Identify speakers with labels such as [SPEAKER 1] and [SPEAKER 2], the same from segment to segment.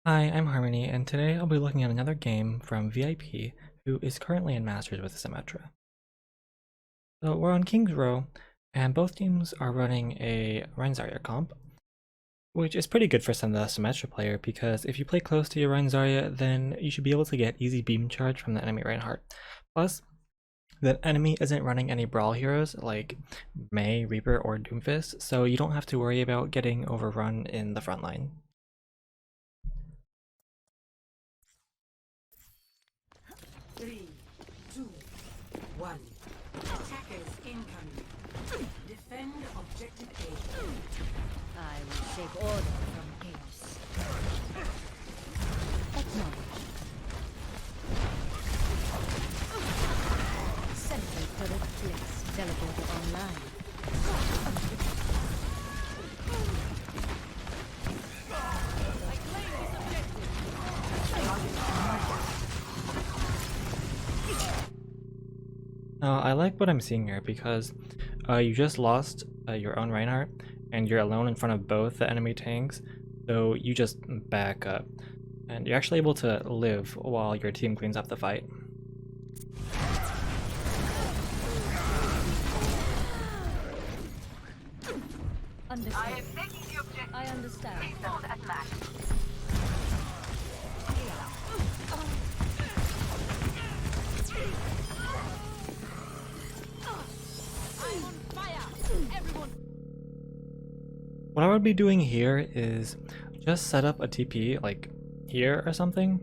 [SPEAKER 1] Hi, I'm Harmony, and today I'll be looking at another game from VIP, who is currently in Masters with Symmetra. So we're on King's Row, and both teams are running a Zarya comp, which is pretty good for some of the Symmetra player, because if you play close to your Zarya, then you should be able to get easy beam charge from the enemy Reinhardt. Plus, the enemy isn't running any brawl heroes like Mei, Reaper, or Doomfist, so you don't have to worry about getting overrun in the front line.
[SPEAKER 2] Three, two, one. Attackers incoming. Defend objective A.
[SPEAKER 3] I will take order from chaos. Acknowledge. Sentry turret placed. Teleporter online.
[SPEAKER 1] Now, I like what I'm seeing here because you just lost your own Reinhardt, and you're alone in front of both the enemy tanks, so you just back up. And you're actually able to live while your team cleans up the fight.
[SPEAKER 3] Understand. I understand.
[SPEAKER 1] What I would be doing here is just set up a TP like here or something,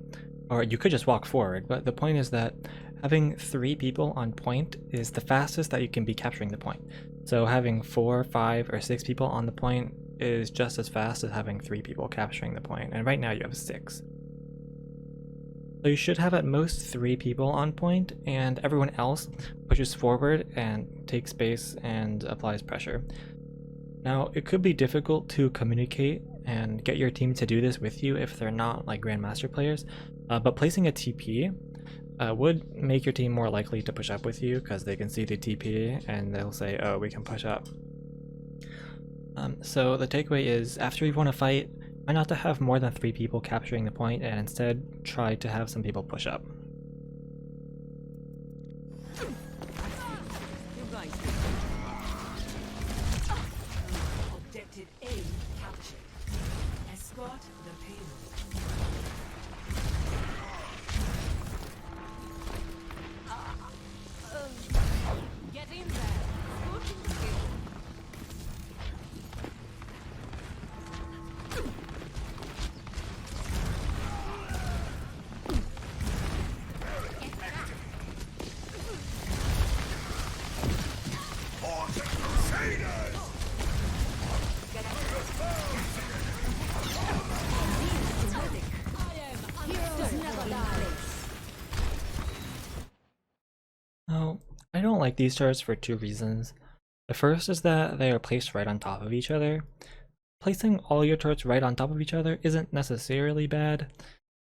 [SPEAKER 1] or you could just walk forward, but the point is that having 3 people on point is the fastest that you can be capturing the point. So having 4, 5, or 6 people on the point is just as fast as having 3 people capturing the point, and right now you have 6. So you should have at most 3 people on point, and everyone else pushes forward and takes space and applies pressure. Now, it could be difficult to communicate and get your team to do this with you if they're not like Grandmaster players, but placing a TP would make your team more likely to push up with you because they can see the TP and they'll say, oh, we can push up. So the takeaway is, after you want to fight, try not to have more than 3 people capturing the point, and instead try to have some people push up.
[SPEAKER 2] Objective A captured. Escort the payload.
[SPEAKER 3] Get in there.
[SPEAKER 1] Now, I don't like these turrets for 2 reasons. The first is that they are placed right on top of each other. Placing all your turrets right on top of each other isn't necessarily bad,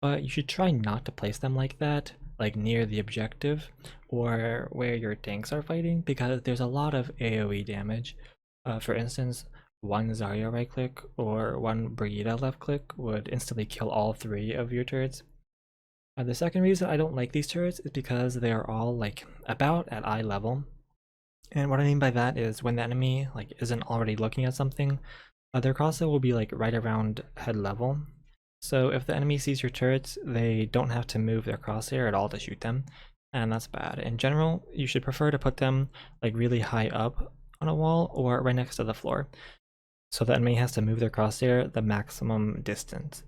[SPEAKER 1] but you should try not to place them like that, like near the objective or where your tanks are fighting, because there's a lot of AoE damage. For instance, one Zarya right click or one Brigida left click would instantly kill all 3 of your turrets. The second reason I don't like these turrets is because they are all like about at eye level. And what I mean by that is when the enemy like isn't already looking at something, their crosshair will be like right around head level. So if the enemy sees your turrets, they don't have to move their crosshair at all to shoot them, and that's bad. In general, you should prefer to put them like really high up on a wall or right next to the floor, so the enemy has to move their crosshair the maximum distance.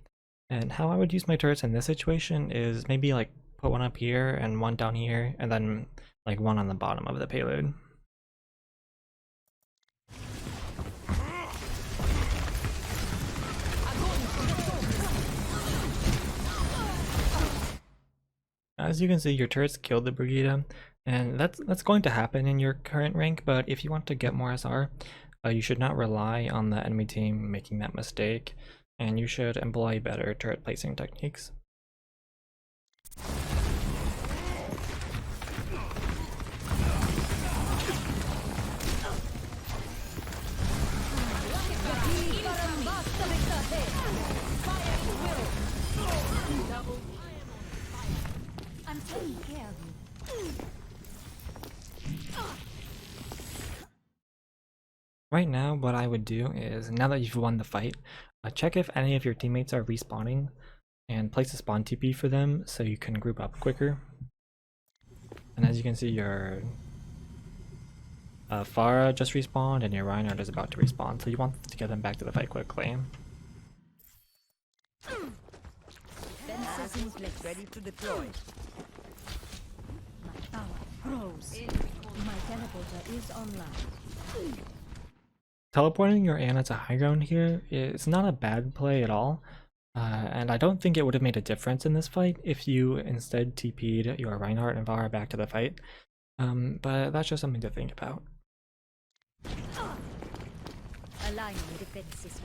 [SPEAKER 1] And how I would use my turrets in this situation is maybe like put one up here and one down here, and then like one on the bottom of the payload. As you can see, your turrets killed the Brigida, and that's going to happen in your current rank, but if you want to get more SR, you should not rely on the enemy team making that mistake, and you should employ better turret placing techniques. Right now, what I would do is, now that you've won the fight, check if any of your teammates are respawning and place a spawn TP for them so you can group up quicker. And as you can see, your Pharah just respawned and your Reinhardt is about to respawn, so you want to get them back to the fight quickly.
[SPEAKER 3] Fences in place.
[SPEAKER 4] Ready to deploy.
[SPEAKER 3] My power grows. My teleporter is online.
[SPEAKER 1] Teleporting your Ana to high ground here is not a bad play at all, and I don't think it would have made a difference in this fight if you instead TP'd your Reinhardt and Pharah back to the fight, but that's just something to think about.
[SPEAKER 3] Aligning defenses.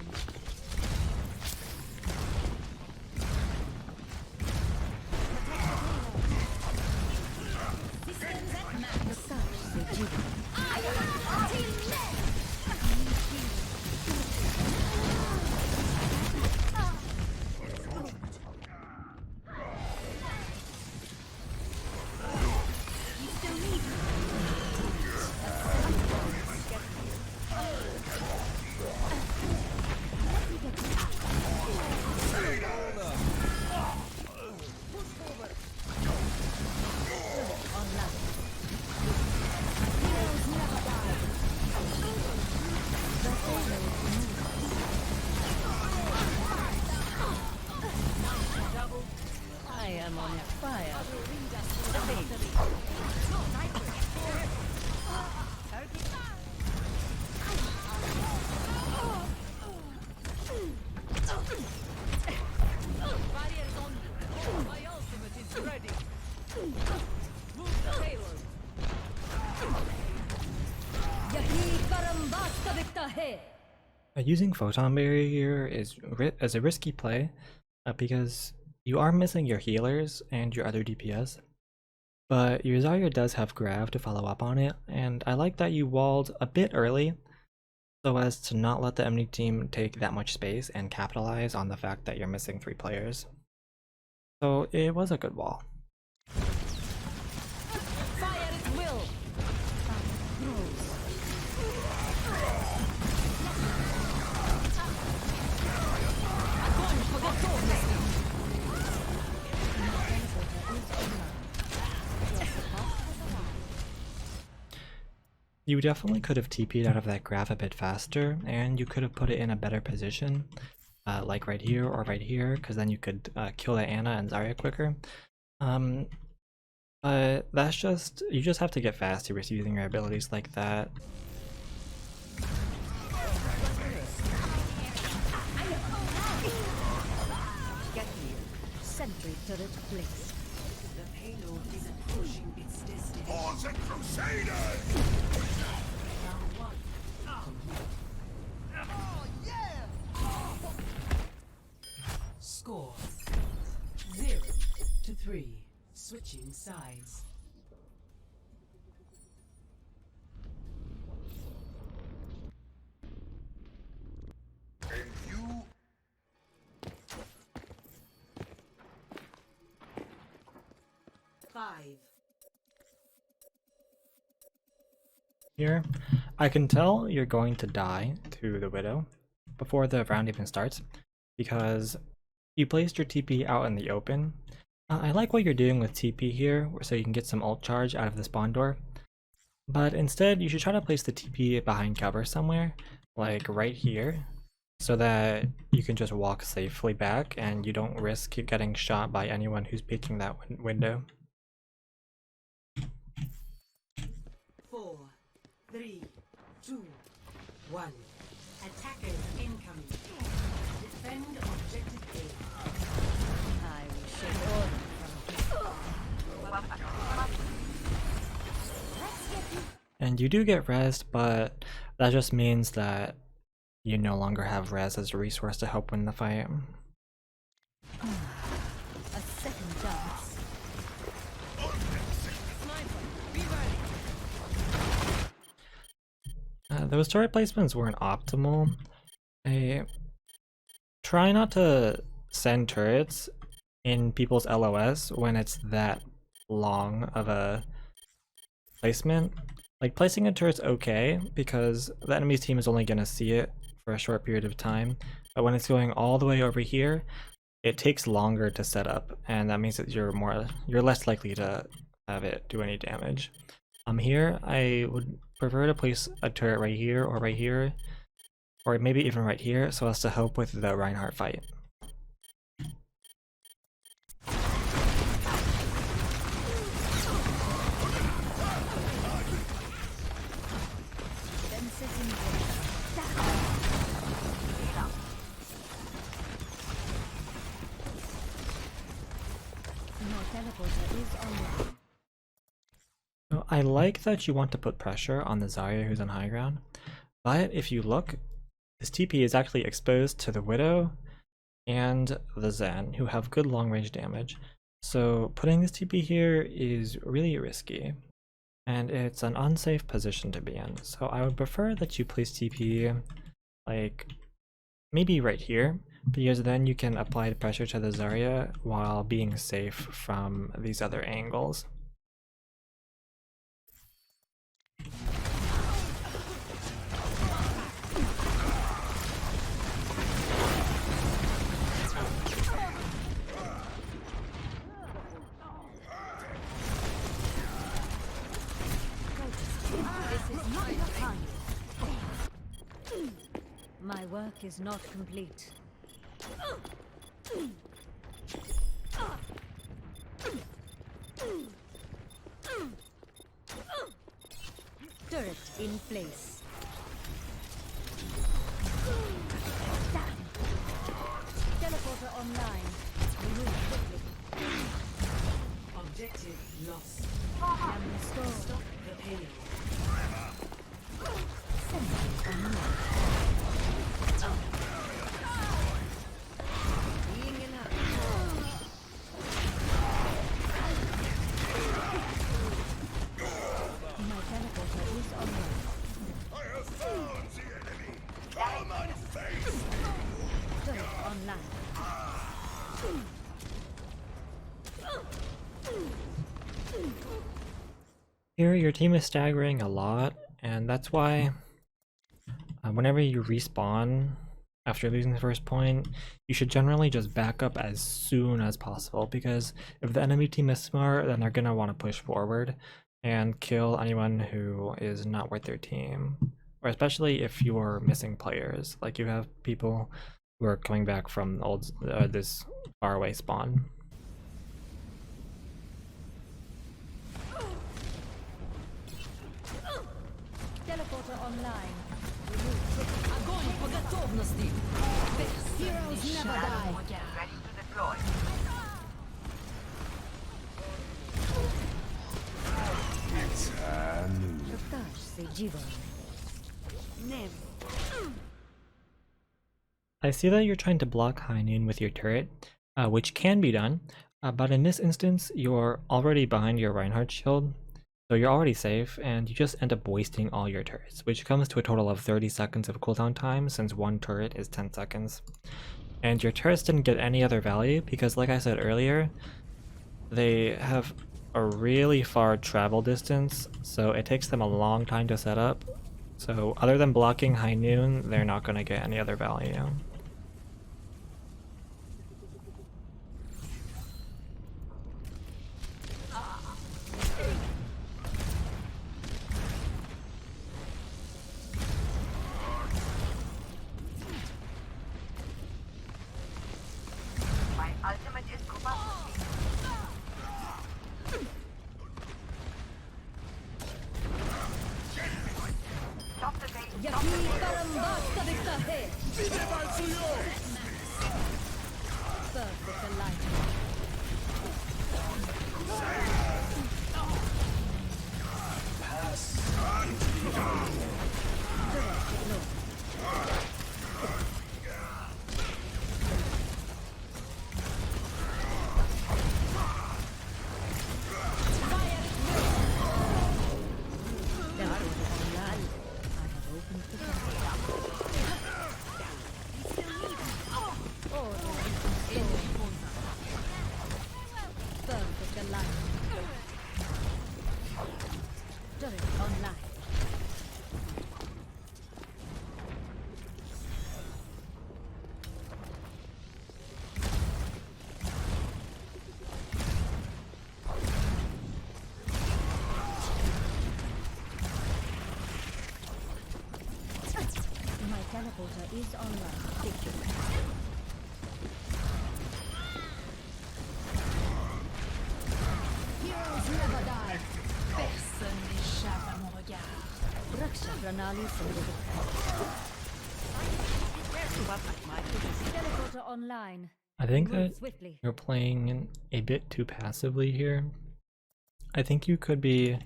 [SPEAKER 3] I am on fire.
[SPEAKER 1] Using Photon Barrier here is a risky play because you are missing your healers and your other DPS, but your Zarya does have Grav to follow up on it, and I like that you walled a bit early so as to not let the enemy team take that much space and capitalize on the fact that you're missing 3 players. So it was a good wall. You definitely could have TP'd out of that graph a bit faster, and you could have put it in a better position, like right here or right here, because then you could kill the Ana and Zarya quicker. But that's just, you just have to get faster with using your abilities like that.
[SPEAKER 3] Get here. Sentry turret placed.
[SPEAKER 2] The payload is approaching its destination.
[SPEAKER 5] For the Crusaders!
[SPEAKER 2] Round 1 complete. Score 0-3. Switching sides.
[SPEAKER 5] And you
[SPEAKER 2] 5.
[SPEAKER 1] Here, I can tell you're going to die to the Widow before the round even starts, because you placed your TP out in the open. I like what you're doing with TP here, so you can get some ult charge out of the spawn door, but instead you should try to place the TP behind cover somewhere, like right here, so that you can just walk safely back and you don't risk getting shot by anyone who's peeking that window.
[SPEAKER 2] 4, 3, 2, 1. Attackers incoming. Defend objective A.
[SPEAKER 3] I will shake order from
[SPEAKER 1] And you do get res, but that just means that you no longer have res as a resource to help win the fight.
[SPEAKER 3] a second chance.
[SPEAKER 1] Those turret placements weren't optimal. Try not to send turrets in people's LOS when it's that long of a placement, Like, placing a turret's okay, because the enemy's team is only going to see it for a short period of time, but when it's going all the way over here, it takes longer to set up, and that means that you're less likely to have it do any damage. Here, I would prefer to place a turret right here, or maybe even right here, so as to help with the Reinhardt fight.
[SPEAKER 3] My teleporter is online.
[SPEAKER 1] I like that you want to put pressure on the Zarya who's on high ground, but if you look, this TP is actually exposed to the Widow and the Zen, who have good long-range damage. So putting this TP here is really risky, and it's an unsafe position to be in. So I would prefer that you place TP like maybe right here, because then you can apply the pressure to the Zarya while being safe from these other angles.
[SPEAKER 3] My work is not complete. Turret in place. Teleporter online. Remove quickly.
[SPEAKER 2] Objective lost.
[SPEAKER 3] Am restored.
[SPEAKER 2] Stop the payload.
[SPEAKER 3] Symmetra online.
[SPEAKER 2] Being enough.
[SPEAKER 3] My teleporter is online.
[SPEAKER 5] I have found the enemy. Come and face me.
[SPEAKER 3] Turret online.
[SPEAKER 1] Here, your team is staggering a lot, and that's why whenever you respawn after losing the first point, you should generally just back up as soon as possible, because if the enemy team is smart, then they're going to want to push forward and kill anyone who is not with their team, or especially if you're missing players, like you have people who are coming back from this faraway spawn.
[SPEAKER 3] Teleporter online. Remove quickly.
[SPEAKER 2] Огонь по готовности.
[SPEAKER 3] Heroes never die.
[SPEAKER 4] Ready to deploy.
[SPEAKER 3] Prakash se jiva.
[SPEAKER 1] I see that you're trying to block High Noon with your turret, which can be done, but in this instance, you're already behind your Reinhardt shield, so you're already safe, and you just end up wasting all your turrets, which comes to a total of 30 seconds of cooldown time, since one turret is 10 seconds. And your turrets didn't get any other value, because like I said earlier, they have a really far travel distance, so it takes them a long time to set up. So other than blocking High Noon, they're not going to get any other value.
[SPEAKER 4] My ultimate is capacity. Stop the gate.
[SPEAKER 3] Yahi param basta dikta hai. is online. Victory. Heroes never die.
[SPEAKER 2] Personne n'échappe à mon regard.
[SPEAKER 3] Raksha Pranali Sandhya. Teleporter online.
[SPEAKER 1] I think
[SPEAKER 3] Move
[SPEAKER 1] that
[SPEAKER 3] swiftly.
[SPEAKER 1] you're playing a bit too passively here. I think you could be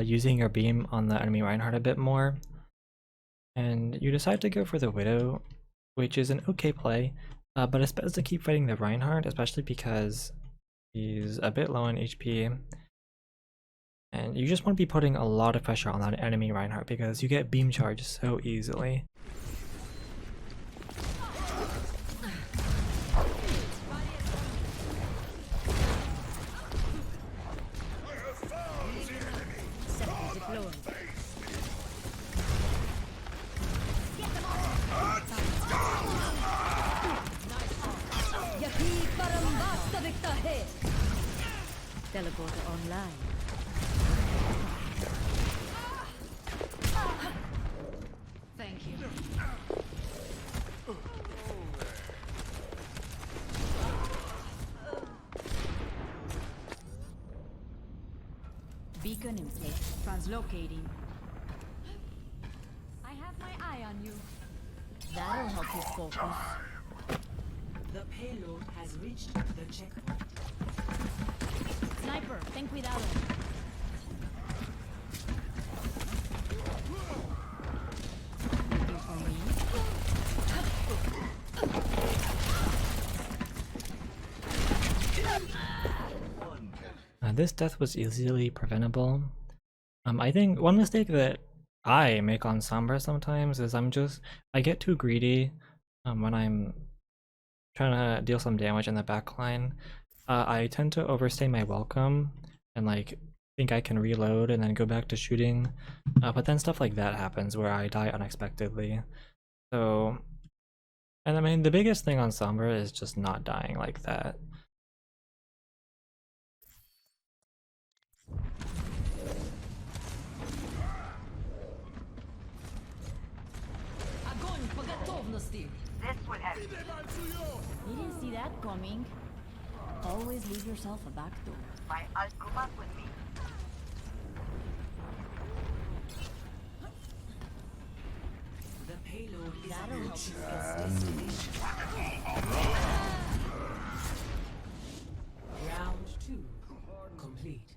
[SPEAKER 1] using your beam on the enemy Reinhardt a bit more. And you decide to go for the Widow, which is an okay play, but it's best to keep fighting the Reinhardt, especially because he's a bit low on HP. And you just want to be putting a lot of pressure on that enemy Reinhardt because you get beam charged so easily.
[SPEAKER 3] Scepter deployed. Yahi Parambasta Viktahe. Teleporter online.
[SPEAKER 2] Thank you.
[SPEAKER 3] Beacon in place.
[SPEAKER 2] Translocating.
[SPEAKER 3] I have my eye on you. That'll help you focus.
[SPEAKER 2] The payload has reached the checkpoint.
[SPEAKER 3] Sniper, ten cuidado. Looking for me?
[SPEAKER 1] This death was easily preventable. I think one mistake that I make on Sombra sometimes is I get too greedy when I'm trying to deal some damage in the backline. I tend to overstay my welcome and like think I can reload and then go back to shooting, but then stuff like that happens where I die unexpectedly. So, and I mean the biggest thing on Sombra is just not dying like that.
[SPEAKER 4] This will help.
[SPEAKER 3] You didn't see that coming. Always leave yourself a back door.
[SPEAKER 4] My ult group up with me.
[SPEAKER 2] The payload is
[SPEAKER 3] That'll help
[SPEAKER 2] reached
[SPEAKER 3] you.
[SPEAKER 2] its destination. Round 2 complete.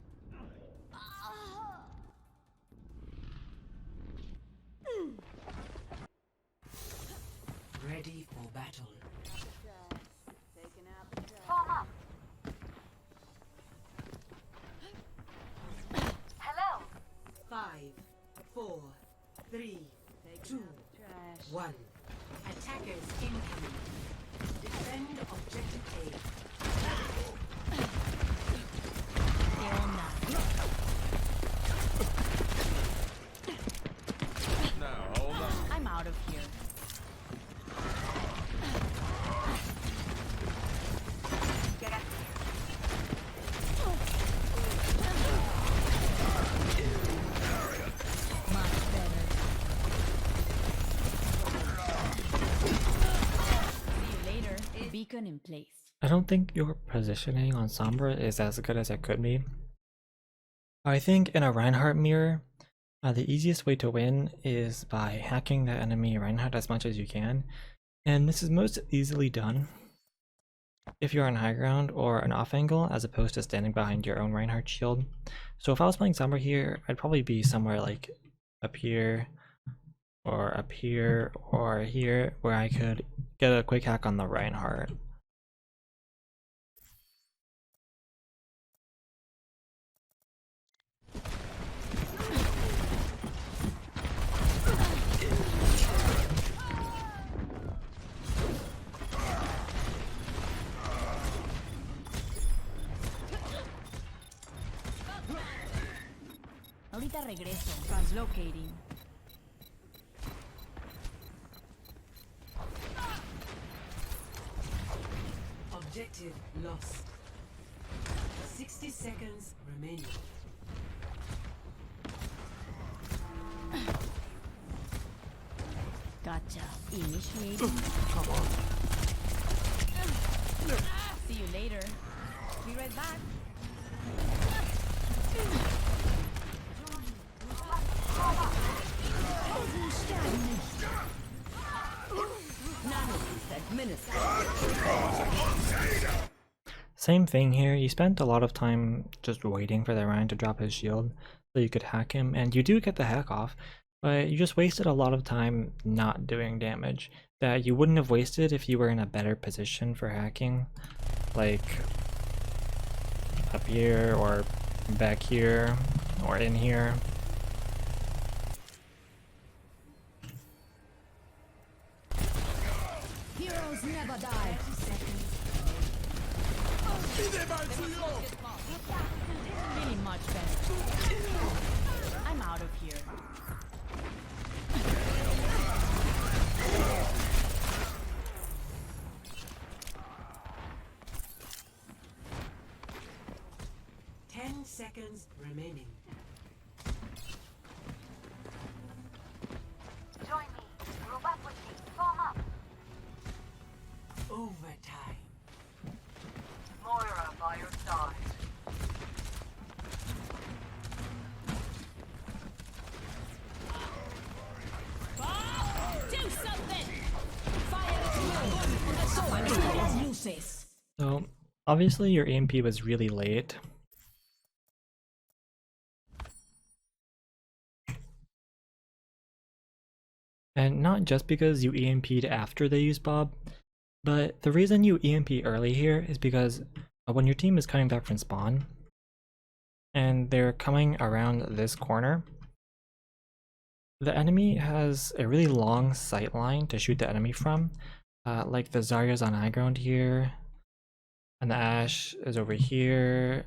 [SPEAKER 2] Ready for battle.
[SPEAKER 4] Form up. Hello.
[SPEAKER 2] 5, 4, 3, 2, 1. Attackers incoming. Defend objective A.
[SPEAKER 3] They're on that.
[SPEAKER 5] Now, hold on.
[SPEAKER 3] I'm out of here.
[SPEAKER 4] Get up.
[SPEAKER 3] Much better. See you later. Beacon in place.
[SPEAKER 1] I don't think your positioning on Sombra is as good as it could be. I think in a Reinhardt mirror, the easiest way to win is by hacking the enemy Reinhardt as much as you can, and this is most easily done if you're on high ground or an off angle as opposed to standing behind your own Reinhardt shield. So if I was playing Sombra here, I'd probably be somewhere like up here or here where I could get a quick hack on the Reinhardt.
[SPEAKER 3] Ahorita regreso.
[SPEAKER 2] Translocating. Objective lost. 60 seconds remaining.
[SPEAKER 3] Gotcha. Initiating. See you later. Be right back.
[SPEAKER 1] Same thing here, you spent a lot of time just waiting for the Ryan to drop his shield so you could hack him, and you do get the hack off, but you just wasted a lot of time not doing damage that you wouldn't have wasted if you were in a better position for hacking, like up here or back here or in here.
[SPEAKER 3] Heroes never die. Really much better. I'm out of here.
[SPEAKER 2] Ten seconds remaining.
[SPEAKER 4] Join me. Group up with me. Form up.
[SPEAKER 2] Overtime.
[SPEAKER 4] Moira by your side.
[SPEAKER 3] Do something! Fire at the uses.
[SPEAKER 1] So obviously your EMP was really late. And not just because you EMP'd after they used Bob, but the reason you EMP early here is because when your team is coming back from spawn and they're coming around this corner, the enemy has a really long sight line to shoot the enemy from. Like the Zarya's on high ground here, and the Ashe is over here,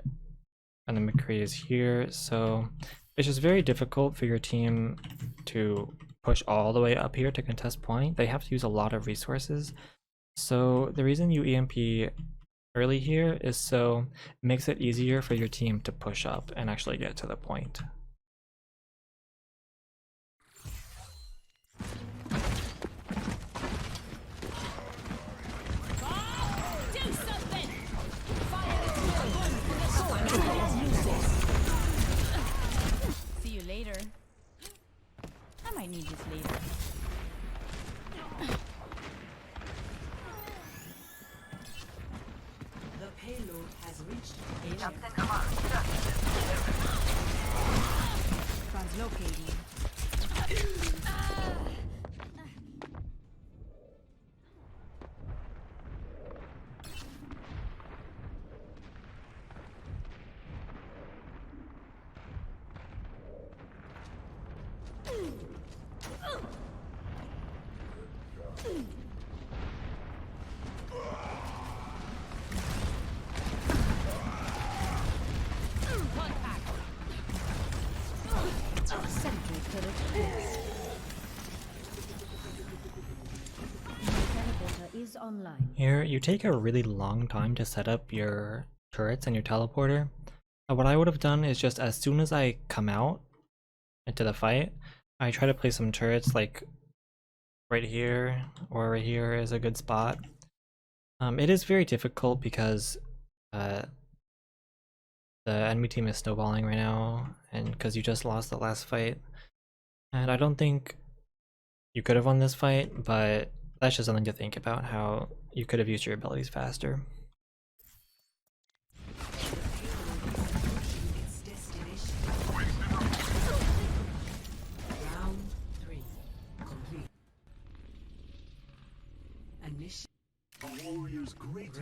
[SPEAKER 1] and the McCree is here, so it's just very difficult for your team to push all the way up here to contest point. They have to use a lot of resources. So the reason you EMP early here is so it makes it easier for your team to push up and actually get to the point.
[SPEAKER 3] Do something! Fire See you later. I might need this later.
[SPEAKER 2] The payload has reached
[SPEAKER 4] Captain Amar.
[SPEAKER 3] Translocating.
[SPEAKER 6] Is online.
[SPEAKER 1] Here, you take a really long time to set up your turrets and your teleporter. What I would have done is just as soon as I come out into the fight, I try to place some turrets like right here or right here is a good spot. It is very difficult because the enemy team is snowballing right now, and because you just lost the last fight. And I don't think you could have won this fight, but that's just something to think about, how you could have used your abilities faster.
[SPEAKER 2] its destination. Round 3 complete. Initiate.
[SPEAKER 5] A warrior's great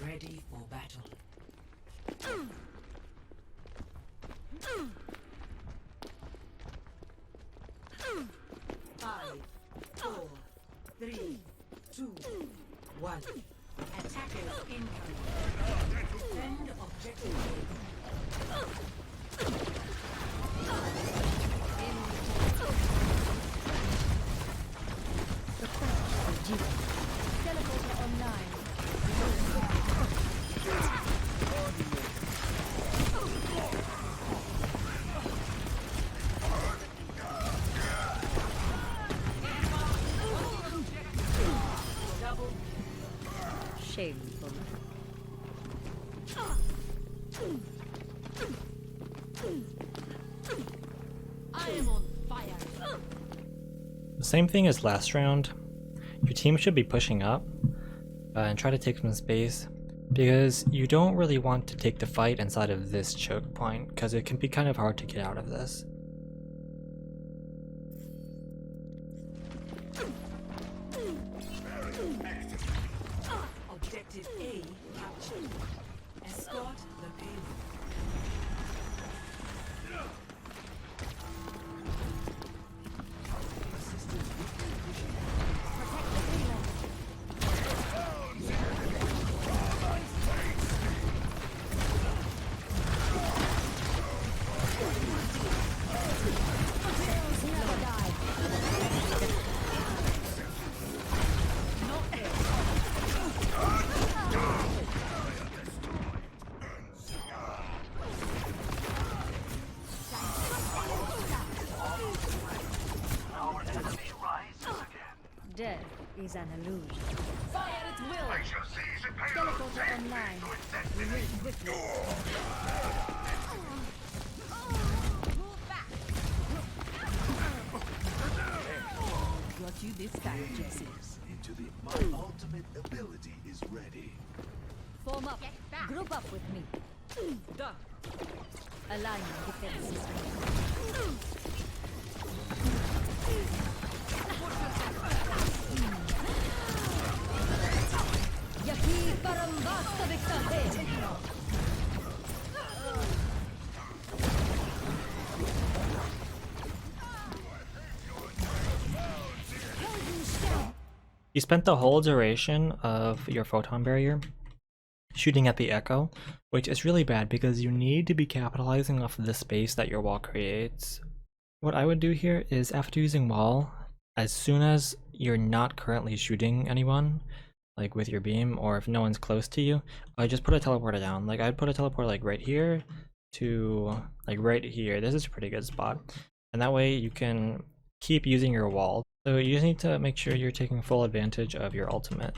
[SPEAKER 2] Ready for battle. Five, 4, 3, 2, 1. Attackers incoming. Defend objective.
[SPEAKER 6] Teleporter online. Shameful.
[SPEAKER 3] I am on fire.
[SPEAKER 1] The same thing as last round. Your team should be pushing up and try to take some space, because you don't really want to take the fight inside of this choke point, because it can be kind of hard to get out of this.
[SPEAKER 2] Objective A captured. Escort the payload.
[SPEAKER 6] Death is an illusion.
[SPEAKER 3] Fire at will.
[SPEAKER 5] I shall seize a payload
[SPEAKER 6] Teleporter
[SPEAKER 5] safe
[SPEAKER 6] online.
[SPEAKER 5] to its destiny.
[SPEAKER 6] Remove quickly.
[SPEAKER 3] Got you this time, Jesse.
[SPEAKER 5] My ultimate ability is ready.
[SPEAKER 6] Form up. Group up with me. Aligning defenses. Yaki parambasta victate.
[SPEAKER 1] You spent the whole duration of your photon barrier shooting at the echo, which is really bad because you need to be capitalizing off of the space that your wall creates. What I would do here is, after using wall, as soon as you're not currently shooting anyone, like with your beam, or if no one's close to you, I just put a teleporter down. Like I'd put a teleporter like right here to like right here. This is a pretty good spot. And that way you can keep using your wall. So you just need to make sure you're taking full advantage of your ultimate.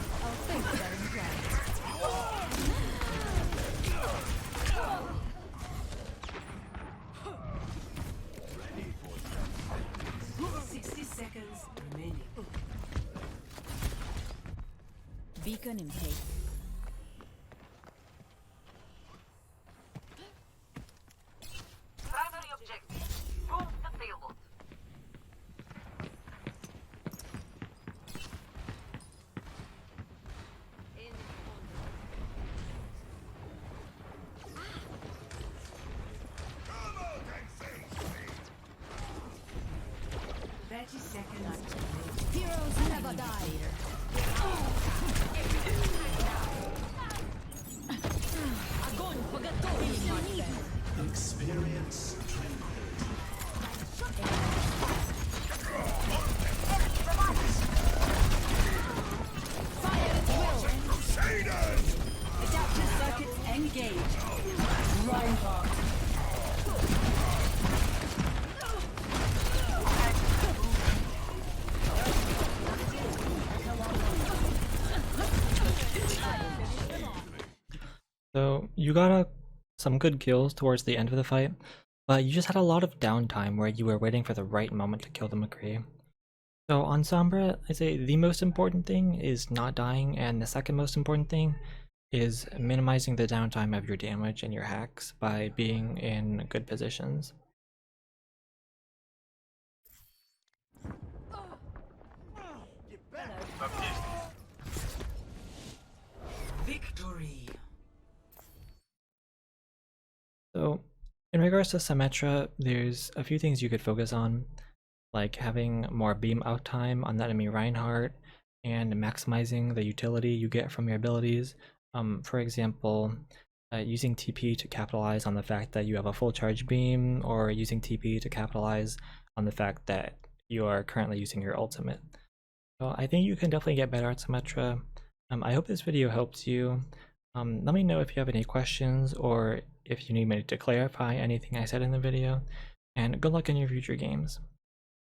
[SPEAKER 6] Our fates are in
[SPEAKER 2] 60 seconds remaining.
[SPEAKER 3] Beacon in place.
[SPEAKER 4] Primary objective. Move the payload.
[SPEAKER 5] Come out and face me.
[SPEAKER 2] 30 seconds.
[SPEAKER 3] Heroes never die. Огонь по готовности.
[SPEAKER 5] Experience tranquility.
[SPEAKER 3] Fire at will.
[SPEAKER 5] Crusaders!
[SPEAKER 3] Adaptive circuits engaged. Reinhardt.
[SPEAKER 1] So you got some good kills towards the end of the fight, but you just had a lot of downtime where you were waiting for the right moment to kill the McCree. So on Sombra, I say the most important thing is not dying, and the second most important thing is minimizing the downtime of your damage and your hacks by being in good positions.
[SPEAKER 2] Victory.
[SPEAKER 1] So in regards to Symmetra, there's a few things you could focus on, like having more beam out time on the enemy Reinhardt and maximizing the utility you get from your abilities. For example, using TP to capitalize on the fact that you have a full charge beam, or using TP to capitalize on the fact that you are currently using your ultimate. So I think you can definitely get better at Symmetra. I hope this video helps you. Let me know if you have any questions, or if you need me to clarify anything I said in the video. and good luck in your future games.